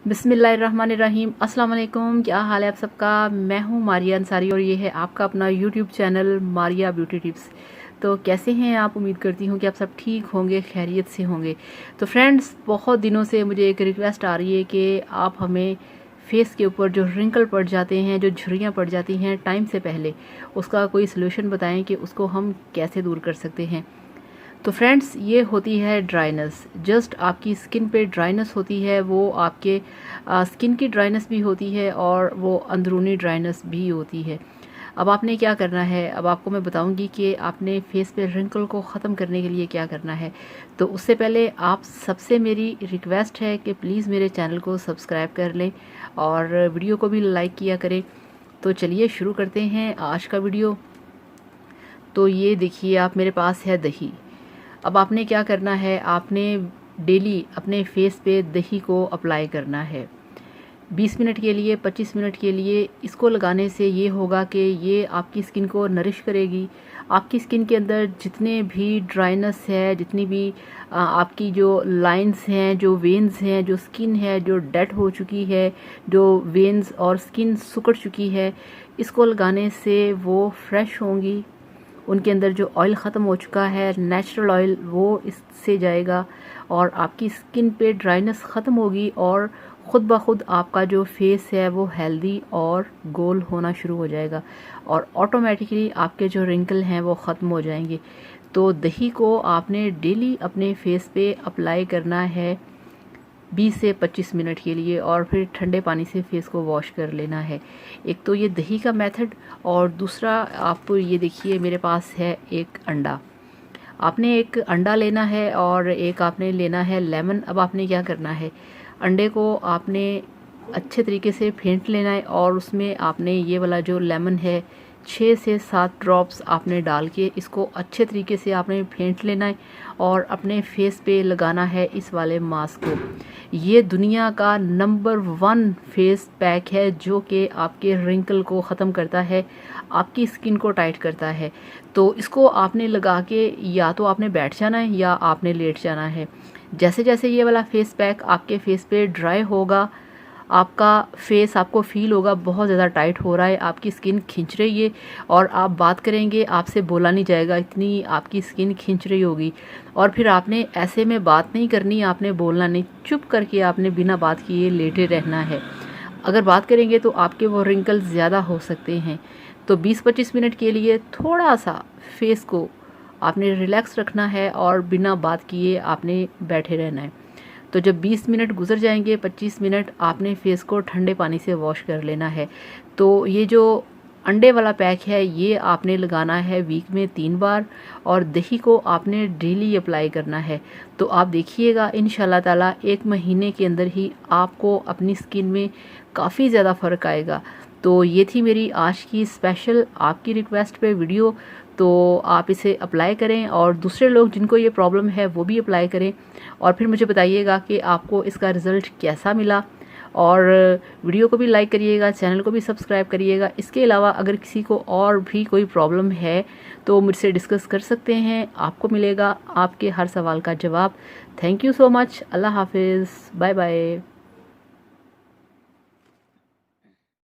बिस्मिल्लाहिर्रहमानिर्रहीम। अस्सलाम वालेकुम। क्या हाल है आप सबका। मैं हूँ मारिया अंसारी और ये है आपका अपना YouTube channel Maria beauty tips. तो कैसे हैं आप। उम्मीद करती हूँ कि आप सब ठीक होंगे, खैरियत से होंगे। तो फ्रेंड्स, बहुत दिनों से मुझे एक रिक्वेस्ट आ रही है कि आप हमें फेस के ऊपर जो रिंकल पड़ जाते हैं, जो झुर्रियाँ पड़ जाती हैं टाइम से पहले, उसका कोई सलूशन बताएं कि उसको हम कैसे दूर कर सकते हैं। तो फ्रेंड्स, ये होती है ड्राइनेस। जस्ट आपकी स्किन पे ड्राइनेस होती है, वो आपके स्किन की ड्राइनेस भी होती है और वो अंदरूनी ड्राइनेस भी होती है। अब आपने क्या करना है, अब आपको मैं बताऊंगी कि आपने फेस पे रिंकल को ख़त्म करने के लिए क्या करना है। तो उससे पहले आप सबसे मेरी रिक्वेस्ट है कि प्लीज़ मेरे चैनल को सब्सक्राइब कर लें और वीडियो को भी लाइक किया करें। तो चलिए शुरू करते हैं आज का वीडियो। तो ये देखिए, आप मेरे पास है दही। अब आपने क्या करना है, आपने डेली अपने फेस पे दही को अप्लाई करना है 20 मिनट के लिए, 25 मिनट के लिए। इसको लगाने से ये होगा कि ये आपकी स्किन को नरिश करेगी। आपकी स्किन के अंदर जितने भी ड्राइनेस है, जितनी भी आपकी जो लाइंस हैं, जो वेन्स हैं, जो स्किन है जो डेड हो चुकी है, जो वेन्स और स्किन सुकड़ चुकी है, इसको लगाने से वो फ्रेश होंगी। उनके अंदर जो ऑयल ख़त्म हो चुका है, नेचुरल ऑयल, वो इससे जाएगा और आपकी स्किन पे ड्राइनेस ख़त्म होगी और ख़ुद ब खुद आपका जो फेस है वो हेल्दी और गोल होना शुरू हो जाएगा और ऑटोमेटिकली आपके जो रिंकल हैं वो ख़त्म हो जाएंगे। तो दही को आपने डेली अपने फेस पे अप्लाई करना है 20 से 25 मिनट के लिए और फिर ठंडे पानी से फेस को वॉश कर लेना है। एक तो ये दही का मेथड, और दूसरा आप ये देखिए मेरे पास है एक अंडा। आपने एक अंडा लेना है और एक आपने लेना है लेमन। अब आपने क्या करना है, अंडे को आपने अच्छे तरीके से फेंट लेना है और उसमें आपने ये वाला जो लेमन है 6 से 7 ड्रॉप्स आपने डाल के इसको अच्छे तरीके से आपने फेंट लेना है और अपने फेस पे लगाना है इस वाले मास्क को। ये दुनिया का नंबर 1 फेस पैक है जो कि आपके रिंकल को ख़त्म करता है, आपकी स्किन को टाइट करता है। तो इसको आपने लगा के या तो आपने बैठ जाना है या आपने लेट जाना है। जैसे जैसे ये वाला फेस पैक आपके फेस पे ड्राई होगा, आपका फेस आपको फील होगा बहुत ज़्यादा टाइट हो रहा है, आपकी स्किन खिंच रही है और आप बात करेंगे आपसे बोला नहीं जाएगा, इतनी आपकी स्किन खिंच रही होगी। और फिर आपने ऐसे में बात नहीं करनी, आपने बोलना नहीं, चुप करके आपने बिना बात किए लेटे रहना है। अगर बात करेंगे तो आपके वो रिंकल ज़्यादा हो सकते हैं। तो 20-25 मिनट के लिए थोड़ा सा फेस को आपने रिलैक्स रखना है और बिना बात किए आपने बैठे रहना है। तो जब 20 मिनट गुजर जाएंगे, 25 मिनट, आपने फेस को ठंडे पानी से वॉश कर लेना है। तो ये जो अंडे वाला पैक है ये आपने लगाना है वीक में 3 बार और दही को आपने डेली अप्लाई करना है। तो आप देखिएगा इंशाल्लाह ताला 1 महीने के अंदर ही आपको अपनी स्किन में काफ़ी ज़्यादा फ़र्क आएगा। तो ये थी मेरी आज की स्पेशल आपकी रिक्वेस्ट पे वीडियो। तो आप इसे अप्लाई करें और दूसरे लोग जिनको ये प्रॉब्लम है वो भी अप्लाई करें और फिर मुझे बताइएगा कि आपको इसका रिज़ल्ट कैसा मिला। और वीडियो को भी लाइक करिएगा, चैनल को भी सब्सक्राइब करिएगा। इसके अलावा अगर किसी को और भी कोई प्रॉब्लम है तो मुझसे डिस्कस कर सकते हैं, आपको मिलेगा आपके हर सवाल का जवाब। Thank you so much. अल्लाह हाफिज़, बाय बाय।